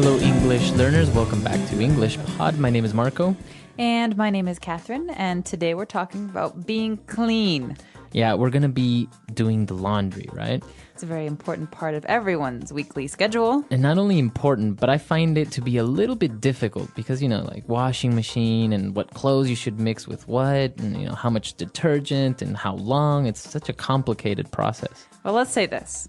Hello, English learners. Welcome back to English Pod. My name is Marco. And my name is Catherine, and today we're talking about being clean. Yeah, we're going to be doing the laundry, right? It's a very important part of everyone's weekly schedule. And not only important, but I find it to be a little bit difficult because, like washing machine and what clothes you should mix with what, and, how much detergent and how long. It's such a complicated process. Well, let's say this.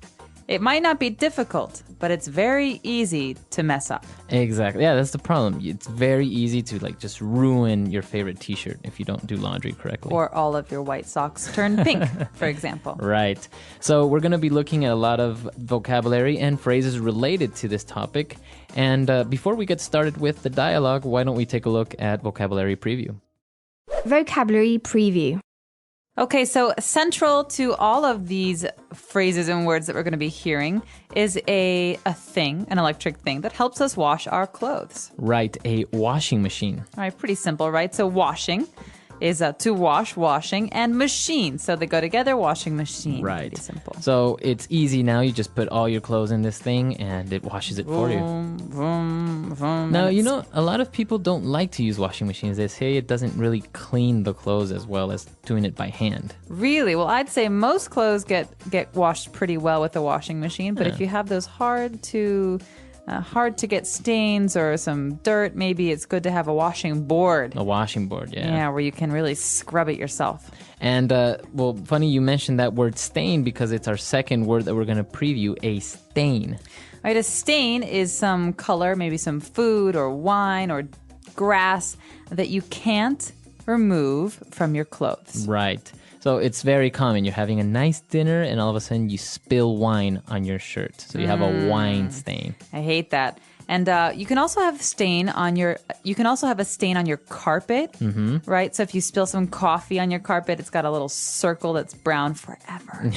It might not be difficult, but it's very easy to mess up. Exactly. Yeah, that's the problem. It's very easy to just ruin your favorite t-shirt if you don't do laundry correctly. Or all of your white socks turn pink, for example. Right. So we're going to be looking at a lot of vocabulary and phrases related to this topic. And before we get started with the dialogue, why don't we take a look at vocabulary preview? Vocabulary preview. Okay, so central to all of these phrases and words that we're going to be hearing is an electric thing that helps us wash our clothes. Right, a washing machine. All right, pretty simple, right? So washing is to wash, washing, and machine. So they go together, washing machine. Right. Pretty simple. So it's easy now. You just put all your clothes in this thing and it washes it for you. Vroom, vroom, Now, a lot of people don't like to use washing machines. They say it doesn't really clean the clothes as well as doing it by hand. Really? Well, I'd say most clothes get washed pretty well with a washing machine. But if you have those hard to get stains or some dirt, maybe it's good to have a washing board. A washing board, yeah. Yeah, where you can really scrub it yourself. And, funny you mentioned that word stain because it's our second word that we're going to preview, a stain. Right, a stain is some color, maybe some food or wine or grass that you can't remove from your clothes. Right. So it's very common. You're having a nice dinner and all of a sudden you spill wine on your shirt. So you have a wine stain. I hate that. And you can also have a stain on your carpet, right? So if you spill some coffee on your carpet, it's got a little circle that's brown forever.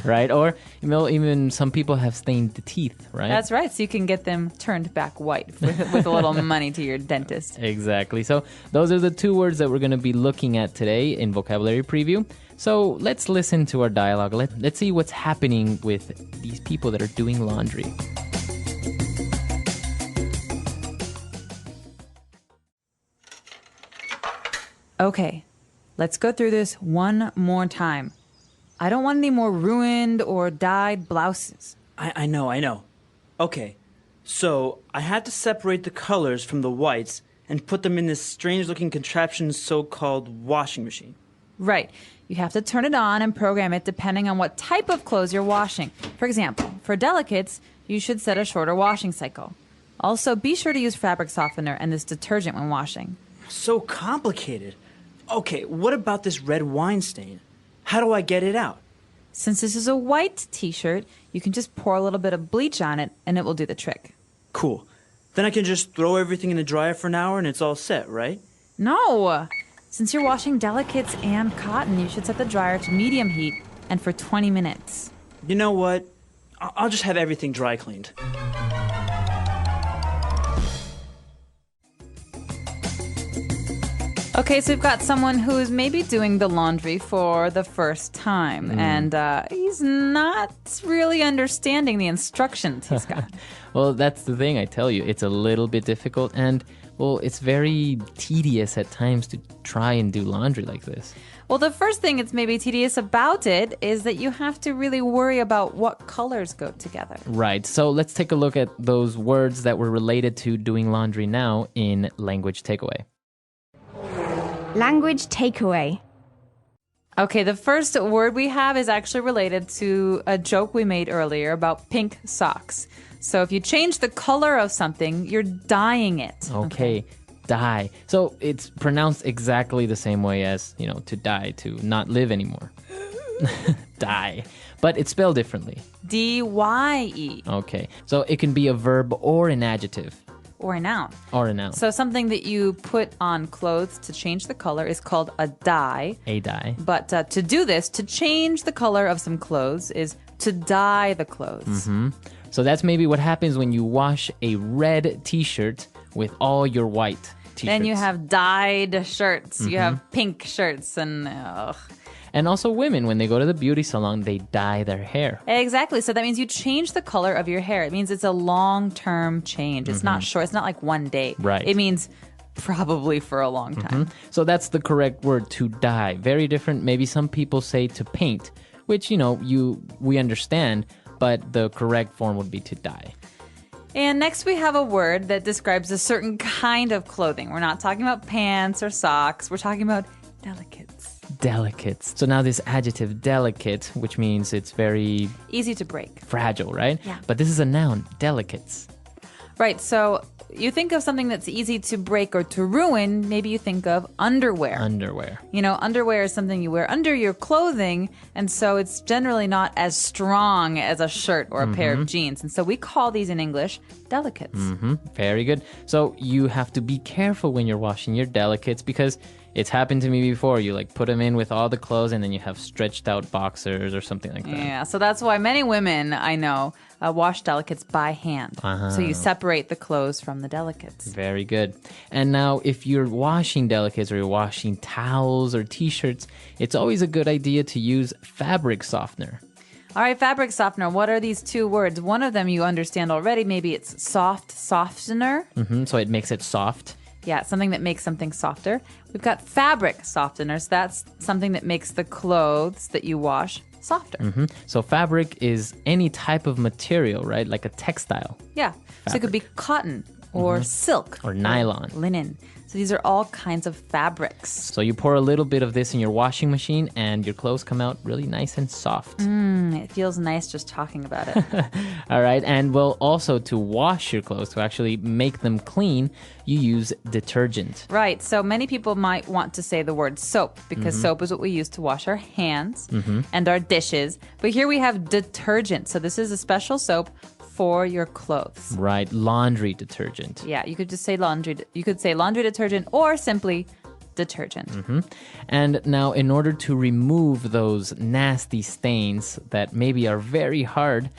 Right? Or, even some people have stained the teeth, right? That's right. So you can get them turned back white with a little money to your dentist. Exactly. So those are the two words that we're going to be looking at today in vocabulary preview. So let's listen to our dialogue. Let's see what's happening with these people that are doing laundry. Okay, let's go through this one more time. I don't want any more ruined or dyed blouses. I know. Okay, so I had to separate the colors from the whites and put them in this strange-looking contraption so-called washing machine. Right. You have to turn it on and program it depending on what type of clothes you're washing. For example, for delicates, you should set a shorter washing cycle. Also, be sure to use fabric softener and this detergent when washing. So complicated. Okay, what about this red wine stain? How do I get it out? Since this is a white t-shirt, you can just pour a little bit of bleach on it and it will do the trick. Cool. Then I can just throw everything in the dryer for an hour and it's all set, right? No! Since you're washing delicates and cotton, you should set the dryer to medium heat and for 20 minutes. You know what? I'll just have everything dry cleaned. Okay, so we've got someone who's maybe doing the laundry for the first time, and he's not really understanding the instructions he's got. Well, that's the thing, I tell you. It's a little bit difficult and, it's very tedious at times to try and do laundry like this. Well, the first thing that's maybe tedious about it is that you have to really worry about what colors go together. Right, so let's take a look at those words that were related to doing laundry now in Language Takeaway. Language takeaway. Okay, the first word we have is actually related to a joke we made earlier about pink socks. So if you change the color of something, you're dyeing it. Okay, dye. So it's pronounced exactly the same way as, to die, to not live anymore. Die. But it's spelled differently. D-Y-E. Okay, so it can be a verb or an adjective. Or a noun. Or a noun. So something that you put on clothes to change the color is called a dye. A dye. But to do this, to change the color of some clothes is to dye the clothes. Mm-hmm. So that's maybe what happens when you wash a red t-shirt with all your white t-shirts. Then you have dyed shirts. You have pink shirts and... And also women, when they go to the beauty salon, they dye their hair. Exactly. So that means you change the color of your hair. It means it's a long-term change. It's not short. It's not like one day. Right. It means probably for a long time. So that's the correct word, to dye. Very different. Maybe some people say to paint, which, we understand, but the correct form would be to dye. And next we have a word that describes a certain kind of clothing. We're not talking about pants or socks. We're talking about delicates. Delicates. So now this adjective, delicate, which means it's very Easy to break. fragile, right? Yeah. But this is a noun, delicates. Right. So you think of something that's easy to break or to ruin, maybe you think of underwear. Underwear. Underwear is something you wear under your clothing, and so it's generally not as strong as a shirt or a pair of jeans. And so we call these in English delicates. Very good. So you have to be careful when you're washing your delicates because it's happened to me before. You put them in with all the clothes and then you have stretched out boxers or something like that. Yeah, so that's why many women I know wash delicates by hand. So you separate the clothes from the delicates. Very good. And now if you're washing delicates or you're washing towels or t-shirts, it's always a good idea to use fabric softener. All right, fabric softener. What are these two words? One of them you understand already. Maybe it's soft softener. So it makes it soft. Yeah, something that makes something softer. We've got fabric softeners. That's something that makes the clothes that you wash softer. So fabric is any type of material, right? Like a textile. Yeah. So it could be cotton or silk Or nylon. linen. So these are all kinds of fabrics. So you pour a little bit of this in your washing machine and your clothes come out really nice and soft. It feels nice just talking about it. All right. And well, also to wash your clothes, to actually make them clean, you use detergent. Right. So many people might want to say the word soap because soap is what we use to wash our hands and our dishes. But here we have detergent. So this is a special soap for your clothes. Right. Laundry detergent. Yeah, you could just say laundry. You could say laundry detergent or simply detergent. And now, in order to remove those nasty stains that maybe are very hard,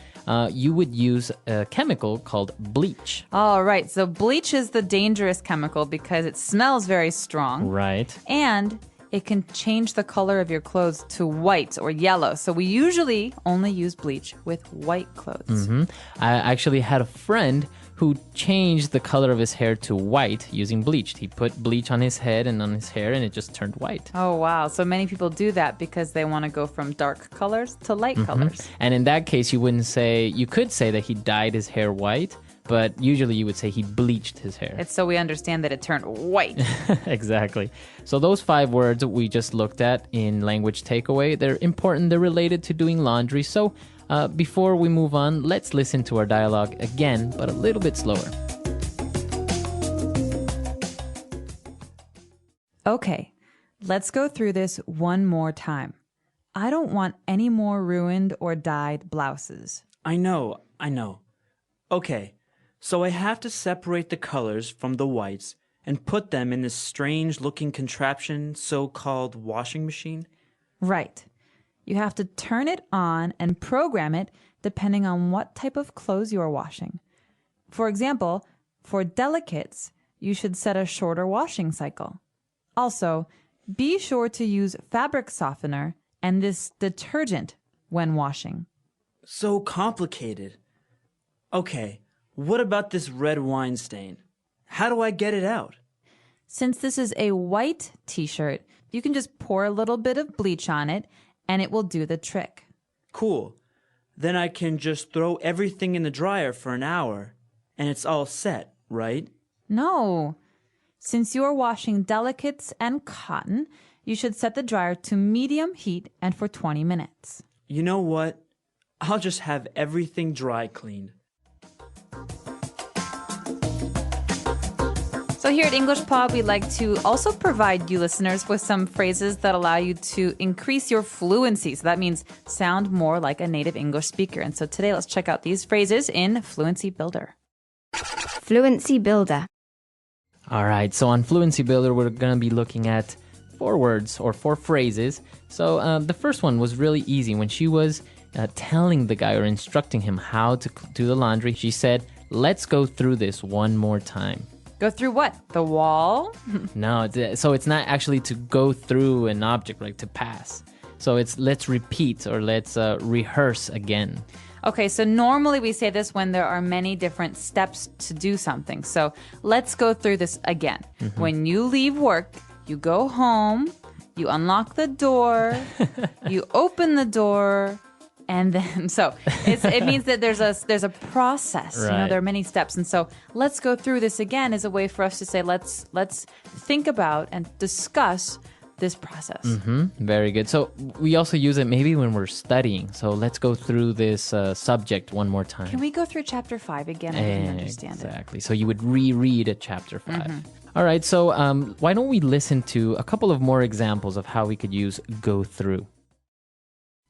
you would use a chemical called bleach. All right. So bleach is the dangerous chemical because it smells very strong. Right. And it can change the color of your clothes to white or yellow. So we usually only use bleach with white clothes. I actually had a friend who changed the color of his hair to white using bleach. He put bleach on his head and on his hair, and it just turned white. Oh, wow. So many people do that because they want to go from dark colors to light colors. And in that case, you could say that he dyed his hair white, but usually you would say he bleached his hair. It's so we understand that it turned white. Exactly. So those 5 words we just looked at in language takeaway, they're important. They're related to doing laundry. So before we move on, let's listen to our dialogue again, but a little bit slower. Okay, let's go through this one more time. I don't want any more ruined or dyed blouses. I know. Okay, so I have to separate the colors from the whites and put them in this strange-looking contraption so-called washing machine? Right. You have to turn it on and program it depending on what type of clothes you are washing. For example, for delicates, you should set a shorter washing cycle. Also, be sure to use fabric softener and this detergent when washing. So complicated. Okay, what about this red wine stain? How do I get it out? Since this is a white t-shirt, you can just pour a little bit of bleach on it and it will do the trick. Cool. Then I can just throw everything in the dryer for an hour and it's all set, right? No. Since you are washing delicates and cotton, you should set the dryer to medium heat and for 20 minutes. You know what? I'll just have everything dry cleaned. So here at English Pod, we like to also provide you listeners with some phrases that allow you to increase your fluency. So that means sound more like a native English speaker. And so today, let's check out these phrases in Fluency Builder. Fluency Builder. All right, so on Fluency Builder, we're going to be looking at 4 words or 4 phrases. So the first one was really easy. When she was telling the guy or instructing him how to do the laundry, she said, "Let's go through this one more time." Go through what? The wall? No, so it's not actually to go through an object, like to pass. So it's let's repeat or let's rehearse again. Okay, so normally we say this when there are many different steps to do something. So let's go through this again. When you leave work, you go home, you unlock the door, you open the door, and then it means that there's a process. Right. You know, there are many steps, and so let's go through this again is a way for us to say let's think about and discuss this process. Very good. So we also use it maybe when we're studying. So let's go through this subject one more time. Can we go through chapter 5 again? I didn't understand it. Exactly. So you would reread at chapter 5. All right. So why don't we listen to a couple of more examples of how we could use go through?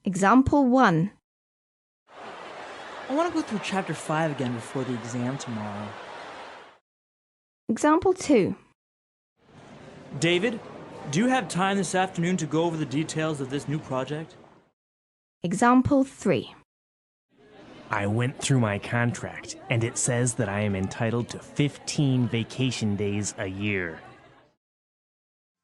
Example 1. I want to go through chapter 5 again before the exam tomorrow. Example 2. David, do you have time this afternoon to go over the details of this new project? Example 3. I went through my contract, and it says that I am entitled to 15 vacation days a year.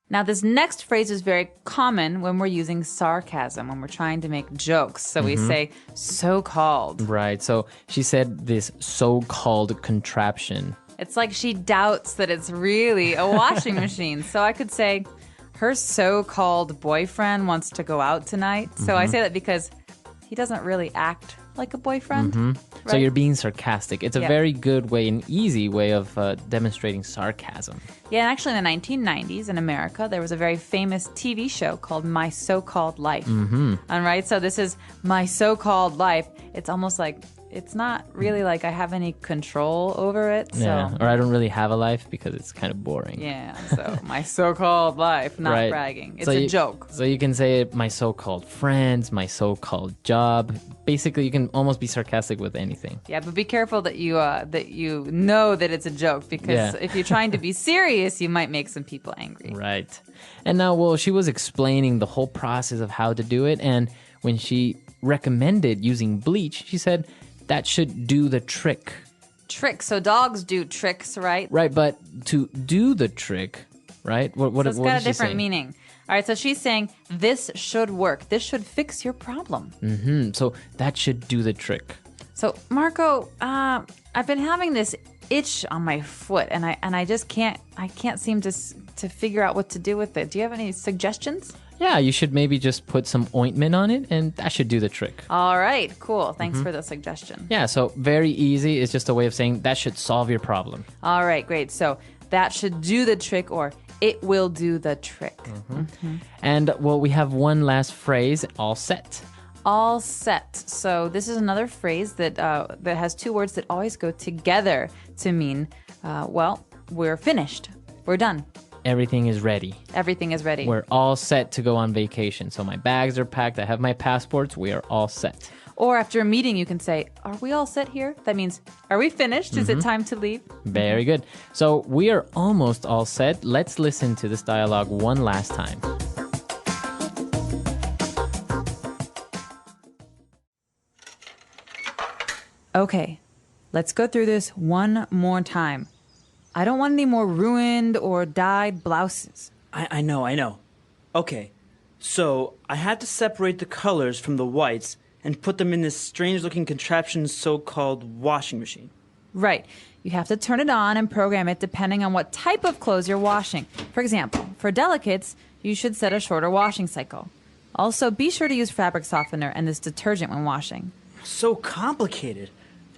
Now, this next phrase is very common when we're using sarcasm, when we're trying to make jokes. So we say, so-called. Right. So she said this so-called contraption. It's like she doubts that it's really a washing machine. So I could say, her so-called boyfriend wants to go out tonight. So I say that because he doesn't really act like a boyfriend. Right? So you're being sarcastic. It's a Yeah. very good way, an easy way of demonstrating sarcasm. Yeah, and actually in the 1990s in America, there was a very famous TV show called My So-Called Life. And right, so this is my so-called life. It's almost like, it's not really like I have any control over it. So. Yeah. Or I don't really have a life because it's kind of boring. Yeah, so my so-called life, not Right. bragging. It's So a joke. So you can say my so-called friends, my so-called job. Basically, you can almost be sarcastic with anything. Yeah, but be careful that you know that it's a joke because Yeah. if you're trying to be serious, you might make some people angry. Right. And now, well, she was explaining the whole process of how to do it. And when she recommended using bleach, she said that should do the trick. Tricks. So dogs do tricks, right? Right. But to do the trick, right? What So it's what got is a she different saying? meaning. All right, so she's saying this should work. This should fix your problem. So that should do the trick. So Marco, I've been having this itch on my foot, and I just can't seem to figure out what to do with it. Do you have any suggestions? Yeah, you should maybe just put some ointment on it, and that should do the trick. All right, cool. Thanks for the suggestion. Yeah, so very easy. It's just a way of saying that should solve your problem. All right, great. So that should do the trick, or it will do the trick. And, well, we have one last phrase, all set. All set. So this is another phrase that has two words that always go together to mean, well, we're finished. We're done. Everything is ready. Everything is ready. We're all set to go on vacation. So my bags are packed. I have my passports. We are all set. Or after a meeting, you can say, are we all set here? That means, are we finished? Is it time to leave? Very good. So we are almost all set. Let's listen to this dialogue one last time. Okay, let's go through this one more time. I don't want any more ruined or dyed blouses. I know. Okay, so I had to separate the colors from the whites and put them in this strange-looking contraption so-called washing machine. Right. You have to turn it on and program it depending on what type of clothes you're washing. For example, for delicates, you should set a shorter washing cycle. Also, be sure to use fabric softener and this detergent when washing. So complicated.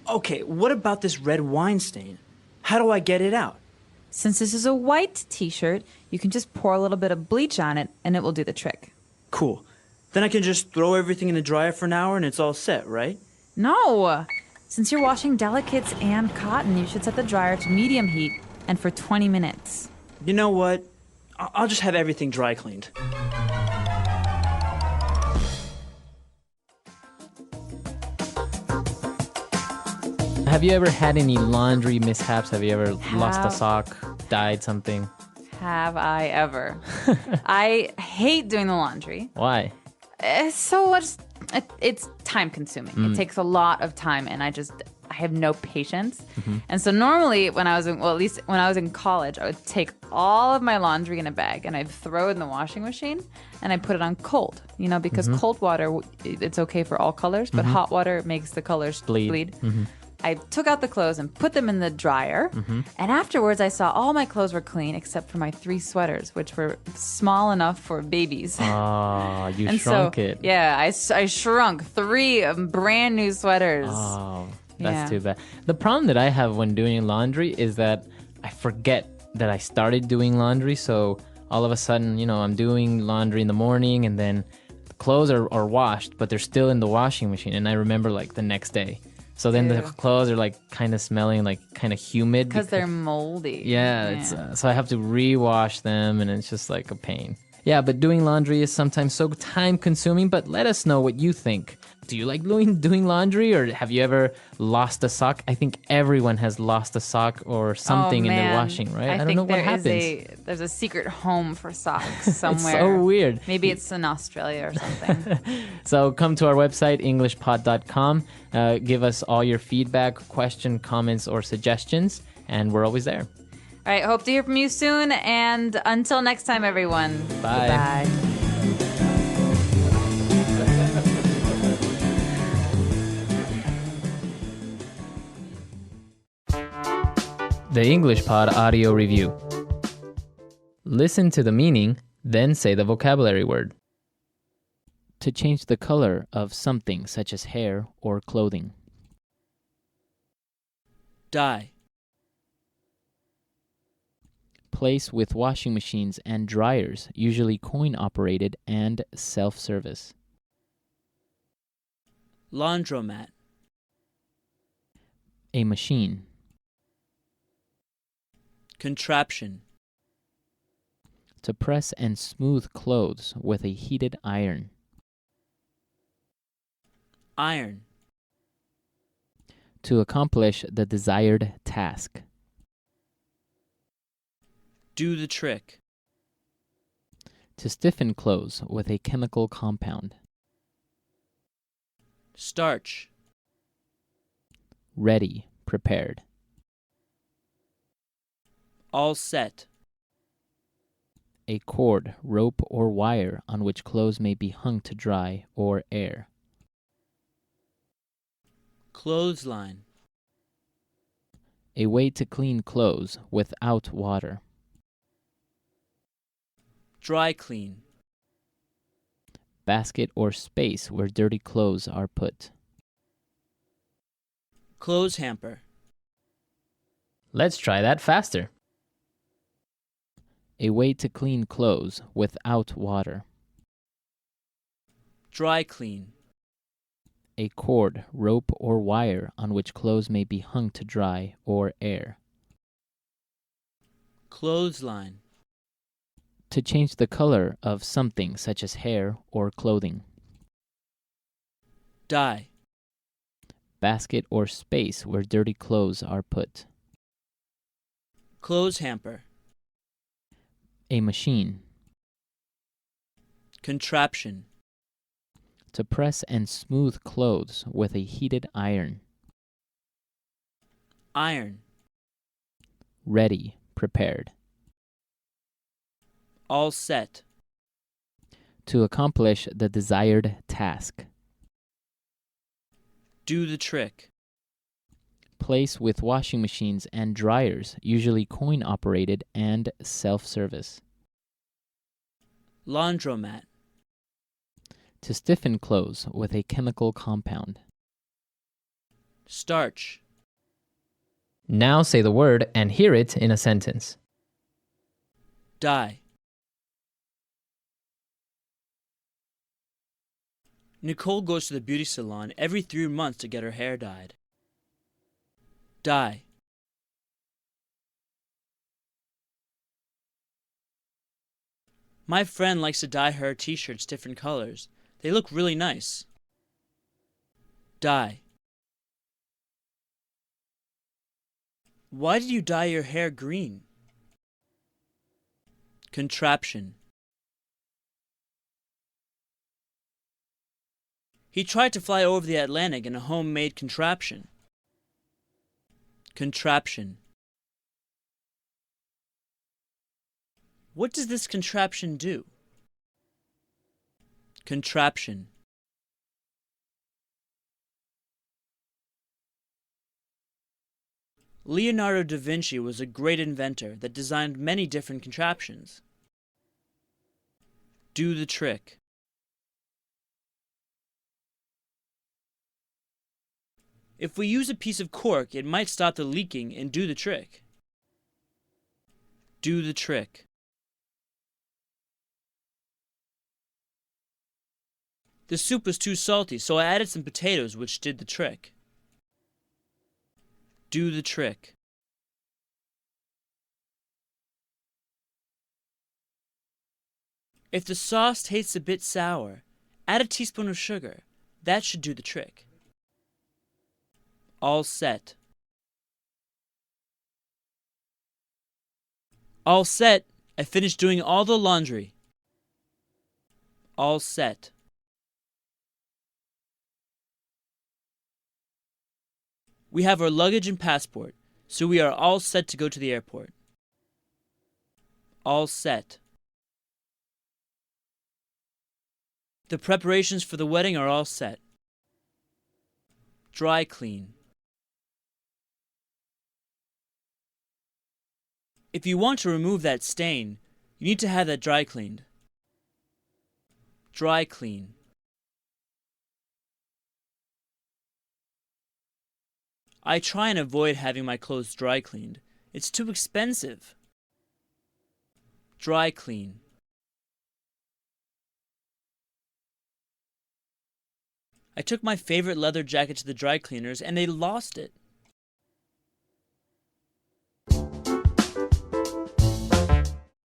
Okay, what about this red wine stain? How do I get it out? Since this is a white t-shirt, you can just pour a little bit of bleach on it and it will do the trick. Cool. Then I can just throw everything in the dryer for an hour and it's all set, right? No! Since you're washing delicates and cotton, you should set the dryer to medium heat and for 20 minutes. You know what? I'll just have everything dry cleaned. Have you ever had any laundry mishaps? Have you ever lost a Have. sock, dyed something? Have I ever? I hate doing the laundry. Why? It's so much. It's time consuming. It takes a lot of time, and I have no patience. And so normally when I was in, well, at least when I was in college, I would take all of my laundry in a bag and I'd throw it in the washing machine and I'd put it on cold, because cold water, it's okay for all colors, but hot water makes the colors bleed. I took out the clothes and put them in the dryer. And afterwards, I saw all my clothes were clean except for my 3 sweaters, which were small enough for babies. Oh, you And shrunk so, it. yeah, I shrunk 3 brand new sweaters. Oh, Yeah. that's too bad. The problem that I have when doing laundry is that I forget that I started doing laundry. So all of a sudden, I'm doing laundry in the morning and then the clothes are washed, but they're still in the washing machine. And I remember like the next day. So then the Ew. clothes are like kind of smelling like kind of humid. Because they're moldy. Yeah, it's so I have to rewash them and it's just like a pain. Yeah, but doing laundry is sometimes so time consuming, but let us know what you think. Do you like doing laundry or have you ever lost a sock? I think everyone has lost a sock or something in their washing, right? I don't know what happens. There's a secret home for socks somewhere. It's so weird. Maybe it's in Australia or something. So come to our website, englishpod.com. Give us all your feedback, question, comments, or suggestions, and we're always there. All right, hope to hear from you soon. And until next time, everyone. Bye. Goodbye. The English Pod Audio Review. Listen to the meaning, then say the vocabulary word. To change the color of something such as hair or clothing. Dye. Place with washing machines and dryers, usually coin-operated and self-service. Laundromat. A machine. Contraption. To press and smooth clothes with a heated iron. Iron. To accomplish the desired task. Do the trick. To stiffen clothes with a chemical compound. Starch. Ready, prepared. All set. A cord, rope, or wire on which clothes may be hung to dry or air. Clothesline. A way to clean clothes without water. Dry clean. Basket or space where dirty clothes are put. Clothes hamper. Let's try that faster. A way to clean clothes without water. Dry clean. A cord, rope, or wire on which clothes may be hung to dry or air. Clothesline. To change the color of something such as hair or clothing. Dye. Basket or space where dirty clothes are put. Clothes hamper. A machine. Contraption. To press and smooth clothes with a heated iron. Iron. Ready, prepared. All set. To accomplish the desired task. Do the trick. Place with washing machines and dryers, usually coin-operated and self-service. Laundromat. To stiffen clothes with a chemical compound. Starch. Now say the word and hear it in a sentence. Dye. Nicole goes to the beauty salon every 3 months to get her hair dyed. Dye. My friend likes to dye her t-shirts different colors. They look really nice. Dye. Why did you dye your hair green? Contraption. He tried to fly over the Atlantic in a homemade contraption. Contraption. What does this contraption do? Contraption. Leonardo da Vinci was a great inventor that designed many different contraptions. Do the trick. If we use a piece of cork, it might stop the leaking and do the trick. Do the trick. The soup was too salty, so I added some potatoes, which did the trick. Do the trick. If the sauce tastes a bit sour, add a teaspoon of sugar. That should do the trick. All set. All set. I finished doing all the laundry. All set. We have our luggage and passport, so we are all set to go to the airport. All set. The preparations for the wedding are all set. Dry clean. If you want to remove that stain, you need to have that dry cleaned. Dry clean. I try and avoid having my clothes dry cleaned. It's too expensive. Dry clean. I took my favorite leather jacket to the dry cleaners and they lost it.